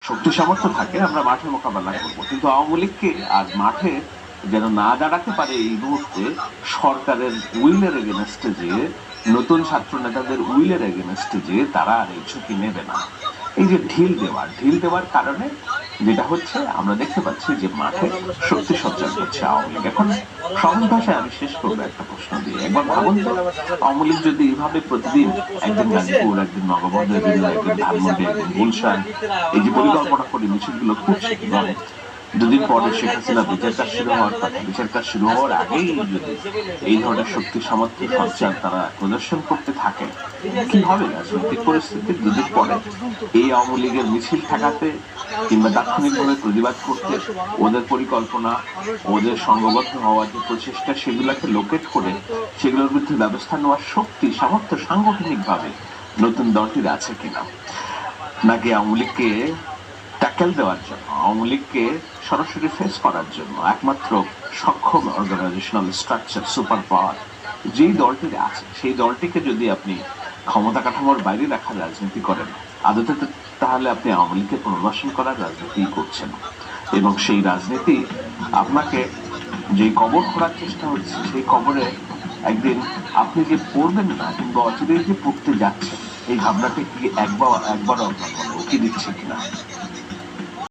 শক্তি সামর্থ্য থাকে আমরা মাঠে মোকাবেলা করবো, কিন্তু আওয়ামী লীগকে আর মাঠে যেন না দাঁড়াতে পারে এই মুহূর্তে সরকারের উইলের এগেনস্টে যে, নতুন ছাত্র নেতাদের উইলের এগেনস্টে যে তারা আর এই ঝুঁকি নেবে না। এই যে ঢিল দেওয়ার কারণে যেটা হচ্ছে আমরা দেখতে পাচ্ছি যে মাঠে শক্তি সঞ্চার করছে আওয়ামী লীগ। এখন সহজ ভাষায় আমি শেষ করবো একটা প্রশ্ন দিয়ে। একবার ভাবুন তো, আওয়ামী লীগ যদি এইভাবে প্রতিদিন একদিন গাজীপুর, একদিন নগরবন্দর, একদিন ধানমন্ডি, একদিন গুলশান এই যে পরিকল্পনা করে মিছিলগুলো করছে, এবং দুদিন পরে শেখ হাসিনা বিচার কাজ শুরু হওয়ার কথা, বিচার কাজ শুরু হওয়ার আগেই যদি এই ধরনের শক্তি সামর্থ্য সঞ্চার তারা প্রদর্শন করতে থাকে, কি হবে রাজনৈতিক পরিস্থিতি? দুদিন পরে এই আওয়ামী লীগের মিছিল ঠেকাতে কিংবা তাৎক্ষণিকভাবে প্রতিবাদ করতে ওদের পরিকল্পনা, ওদের সংঘবদ্ধ হওয়ার যে প্রচেষ্টা, সেগুলোকে লোকেট করে সেগুলোর বিরুদ্ধে ব্যবস্থা নেওয়ার শক্তি সামর্থ্য সাংগঠনিক ভাবে নতুন দলটির আছে কিনা, নাকি আওয়ামী লীগকে ট্যাকেল দেওয়ার জন্য, আওয়ামী লীগকে সরাসরি ফেস করার জন্য একমাত্র সক্ষম অর্গানাইজেশনাল স্ট্রাকচার, সুপার পাওয়ার যেই দলটির আছে, সেই দলটিকে যদি আপনি ক্ষমতা কাঠামোর বাইরে রাখার রাজনীতি করেন, আদতে তাহলে আপনি আওয়ামী লীগকে পুনর্বাসন করার রাজনীতি করছেন। এবং সেই রাজনীতি আপনাকে যে কবর খোঁড়ার চেষ্টা হচ্ছে, সেই কবরে একদিন আপনি যে পড়বেন না কিংবা অচিরেই যে পড়তে যাচ্ছেন, এই ভাবনাটা কি একবার আপনার উকি দিচ্ছে কিনা?